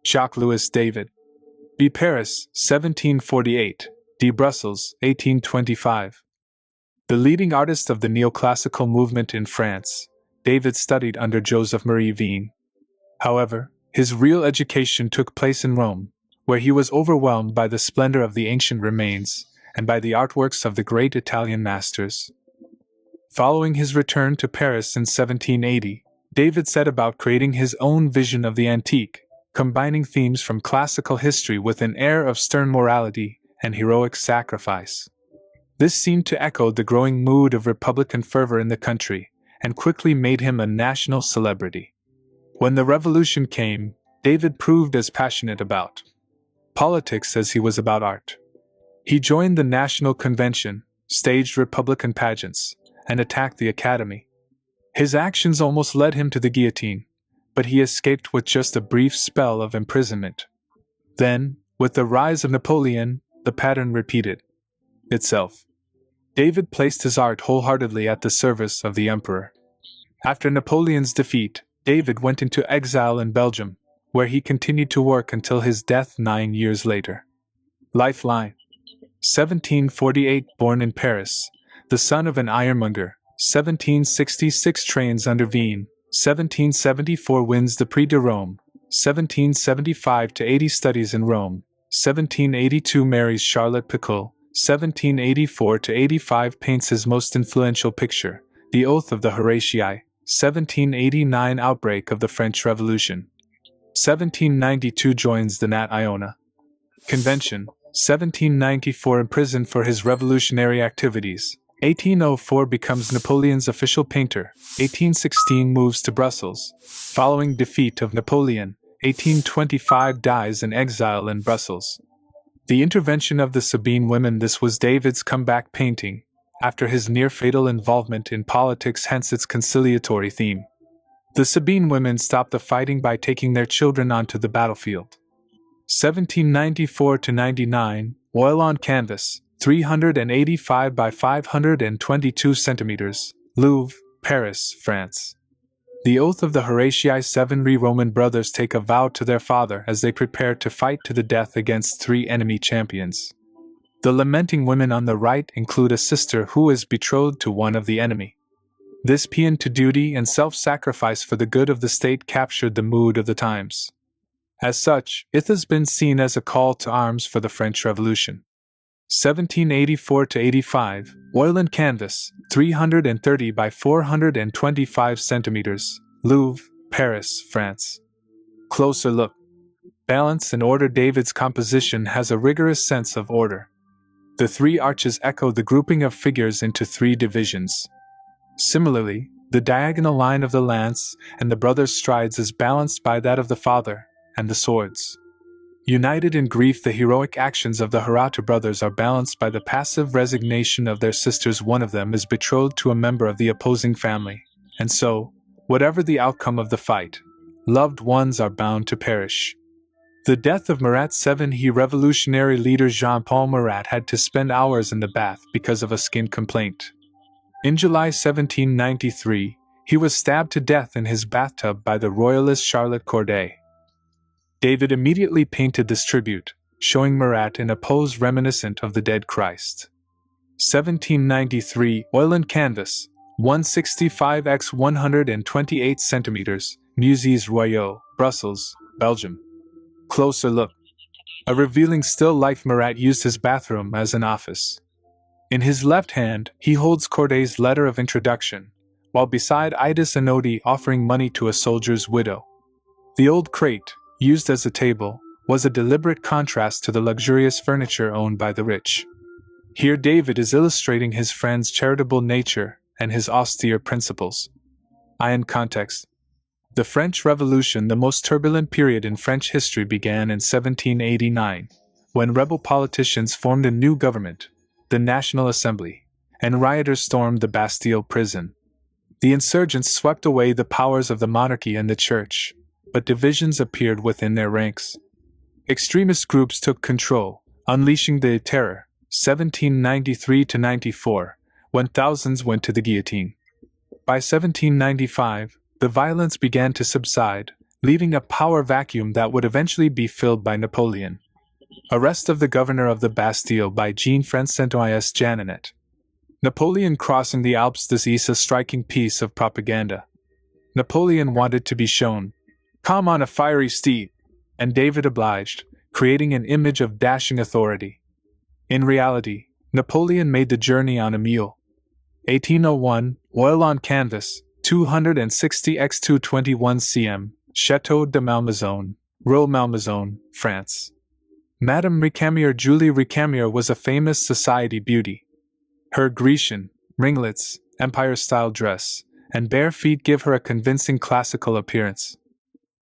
Jacques-Louis David. B. Paris, 1748. D. Brussels, 1825. The leading artist of the neoclassical movement in France, David studied under Joseph-Marie Vien. However, his real education took place in Rome, where he was overwhelmed by the splendor of the ancient remains and by the artworks of the great Italian masters. Following his return to Paris in 1780, David set about creating his own vision of the antique, combining themes from classical history with an air of stern morality and heroic sacrifice. This seemed to echo the growing mood of Republican fervor in the country, and quickly made him a national celebrity. When the revolution came, David proved as passionate about politics as he was about art. He joined the National Convention, staged Republican pageants, and attacked the Academy. His actions almost led him to the guillotine, but he escaped with just a brief spell of imprisonment. Then, with the rise of Napoleon, the pattern repeated itself. David placed his art wholeheartedly at the service of the emperor. After Napoleon's defeat, David went into exile in Belgium, where he continued to work until his death 9 years later. Lifeline. 1748. Born in Paris, the son of an ironmonger. 1766. Trains under Vien. 1774. Wins the Prix de Rome. 1775–80. Studies in Rome. 1782. Marries Charlotte Picot. 1784–85. Paints his most influential picture, The Oath of the Horatii. 1789. Outbreak of the French Revolution. 1792. Joins the Nat Iona Convention. 1794. Imprisoned for his revolutionary activities. 1804. Becomes Napoleon's official painter. 1816. Moves to Brussels. Following defeat of Napoleon, 1825. Dies in exile in Brussels. The intervention of the Sabine women. This was David's comeback painting, after his near-fatal involvement in politics, hence its conciliatory theme. The Sabine women stopped the fighting by taking their children onto the battlefield. 1794–99. Oil on canvas. 385 by 522 centimeters, Louvre, Paris, France. The Oath of the Horatii. 7 Roman brothers take a vow to their father as they prepare to fight to the death against 3 enemy champions. The lamenting women on the right include a sister who is betrothed to one of the enemy. This paean to duty and self-sacrifice for the good of the state captured the mood of the times. As such, it has been seen as a call to arms for the French Revolution. 1784–85. Oil and canvas. 330 by 425 centimeters, Louvre, Paris, France. Closer look. Balance and order. David's composition has a rigorous sense of order. The 3 arches echo the grouping of figures into 3 divisions. Similarly, the diagonal line of the lance and the brothers' strides is balanced by that of the father and the swords. United in grief, the heroic actions of the Horatii brothers are balanced by the passive resignation of their sisters. One of them is betrothed to a member of the opposing family, and so, whatever the outcome of the fight, loved ones are bound to perish. The death of Marat. 7 Revolutionary leader Jean-Paul Marat had to spend hours in the bath because of a skin complaint. In July 1793, he was stabbed to death in his bathtub by the royalist Charlotte Corday. David immediately painted this tribute, showing Marat in a pose reminiscent of the dead Christ. 1793. Oil and canvas. 165 x 128 centimeters, Musées Royaux, Brussels, Belgium. Closer look. A revealing still life. Marat used his bathroom as an office. In his left hand, he holds Corday's letter of introduction, while beside Idas Anodi offering money to a soldier's widow. The old crate, used as a table, was a deliberate contrast to the luxurious furniture owned by the rich. Here David is illustrating his friend's charitable nature and his austere principles. In context. The French Revolution, the most turbulent period in French history, began in 1789, when rebel politicians formed a new government, the National Assembly, and rioters stormed the Bastille prison. The insurgents swept away the powers of the monarchy and the church, but divisions appeared within their ranks. Extremist groups took control, unleashing the Terror, 1793–94, when thousands went to the guillotine. By 1795, the violence began to subside, leaving a power vacuum that would eventually be filled by Napoleon. Arrest of the governor of the Bastille by Jean-François Jeannet. Napoleon crossing the Alps. This is a striking piece of propaganda. Napoleon wanted to be shown, "Come on a fiery steed," and David obliged, creating an image of dashing authority. In reality, Napoleon made the journey on a mule. 1801, oil on canvas, 260 x 221 cm, Château de Malmaison, Royal Malmaison, France. Madame Récamier Julie Récamier was a famous society beauty. Her Grecian, ringlets, empire-style dress, and bare feet give her a convincing classical appearance.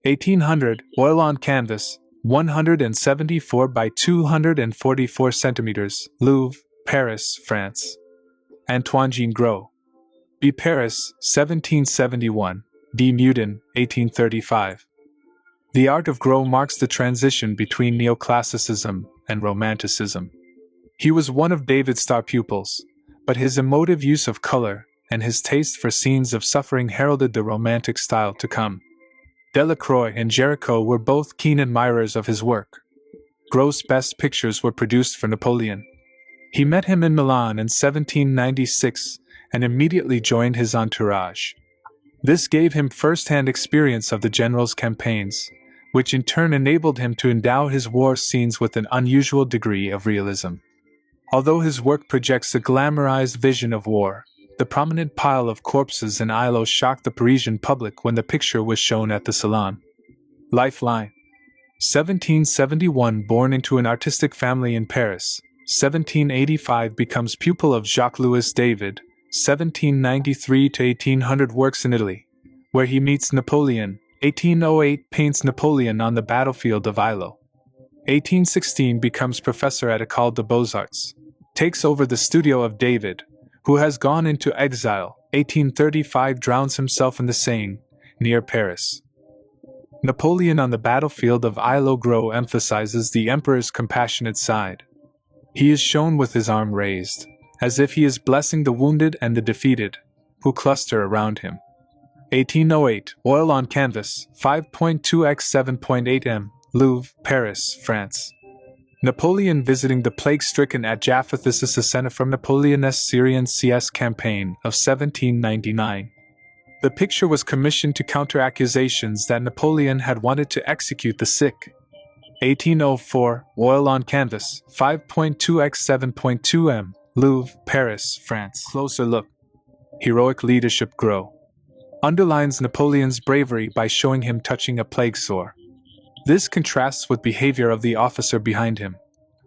1800, oil on canvas, 174 by 244 centimeters, Louvre, Paris, France. Antoine-Jean Gros. B. Paris, 1771, D. Meudon, 1835. The art of Gros marks the transition between Neoclassicism and Romanticism. He was one of David's star pupils, but his emotive use of color and his taste for scenes of suffering heralded the Romantic style to come. Delacroix and Géricault were both keen admirers of his work. Gros' best pictures were produced for Napoleon. He met him in Milan in 1796 and immediately joined his entourage. This gave him first-hand experience of the general's campaigns, which in turn enabled him to endow his war scenes with an unusual degree of realism. Although his work projects a glamorized vision of war, the prominent pile of corpses in Eylau shocked the Parisian public when the picture was shown at the Salon. Lifeline. 1771, born into an artistic family in Paris. 1785, becomes pupil of Jacques-Louis David. 1793 to 1800, works in Italy, where he meets Napoleon. 1808, paints Napoleon on the battlefield of Eylau. 1816, becomes professor at École des Beaux-Arts. Takes over the studio of David, who has gone into exile. 1835, drowns himself in the Seine, near Paris. Napoleon on the battlefield of Eylau. Gros emphasizes the emperor's compassionate side. He is shown with his arm raised, as if he is blessing the wounded and the defeated, who cluster around him. 1808, oil on canvas, 5.2 x 7.8 m, Louvre, Paris, France. Napoleon visiting the plague-stricken at Jaffa. This is a scene from Napoleon's Syrian CS campaign of 1799. The picture was commissioned to counter accusations that Napoleon had wanted to execute the sick. 1804, oil on canvas, 5.2 x 7.2 m, Louvre, Paris, France. Closer look. Heroic leadership. Gros underlines Napoleon's bravery by showing him touching a plague sore. This contrasts with behavior of the officer behind him,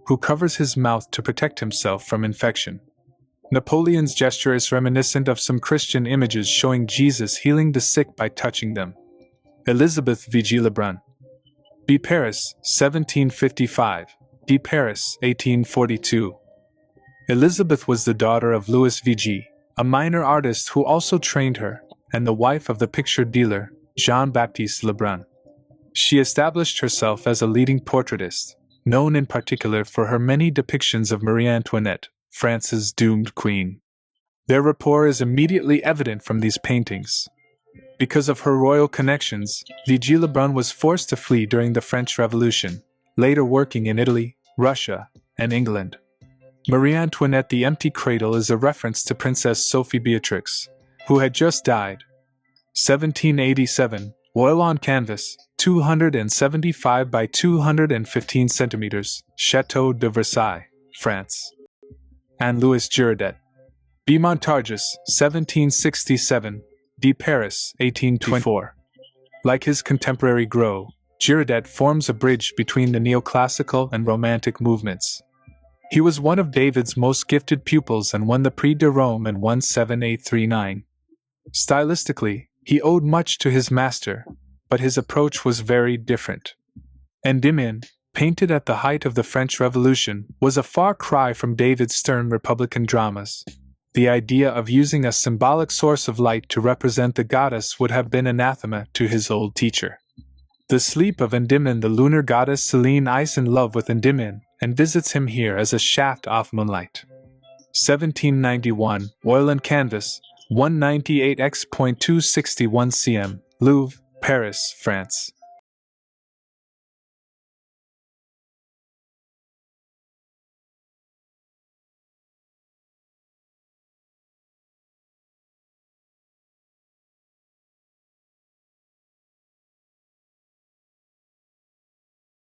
who covers his mouth to protect himself from infection. Napoleon's gesture is reminiscent of some Christian images showing Jesus healing the sick by touching them. Elisabeth Vigée-Lebrun. B. Paris, 1755. D. Paris, 1842. Elisabeth was the daughter of Louis Vigée, a minor artist who also trained her, and the wife of the picture dealer, Jean-Baptiste Lebrun. She established herself as a leading portraitist, known in particular for her many depictions of Marie Antoinette, France's doomed queen. Their rapport is immediately evident from these paintings. Because of her royal connections, Vigée-Lebrun was forced to flee during the French Revolution, later working in Italy, Russia, and England. Marie Antoinette, the empty cradle, is a reference to Princess Sophie Beatrix, who had just died. 1787, oil on canvas, 275 by 215 centimeters, Château de Versailles, France. Anne-Louise Girodet. B. Montargis, 1767, D. Paris, 1824. Like his contemporary Gros, Girodet forms a bridge between the neoclassical and romantic movements. He was one of David's most gifted pupils and won the Prix de Rome in 17839. Stylistically, he owed much to his master, but his approach was very different. Endymion, painted at the height of the French Revolution, was a far cry from David's stern Republican dramas. The idea of using a symbolic source of light to represent the goddess would have been anathema to his old teacher. The sleep of Endymion. The lunar goddess Selene is in love with Endymion and visits him here as a shaft off moonlight. 1791, oil and canvas, 198 x 261 cm, Louvre, Paris, France.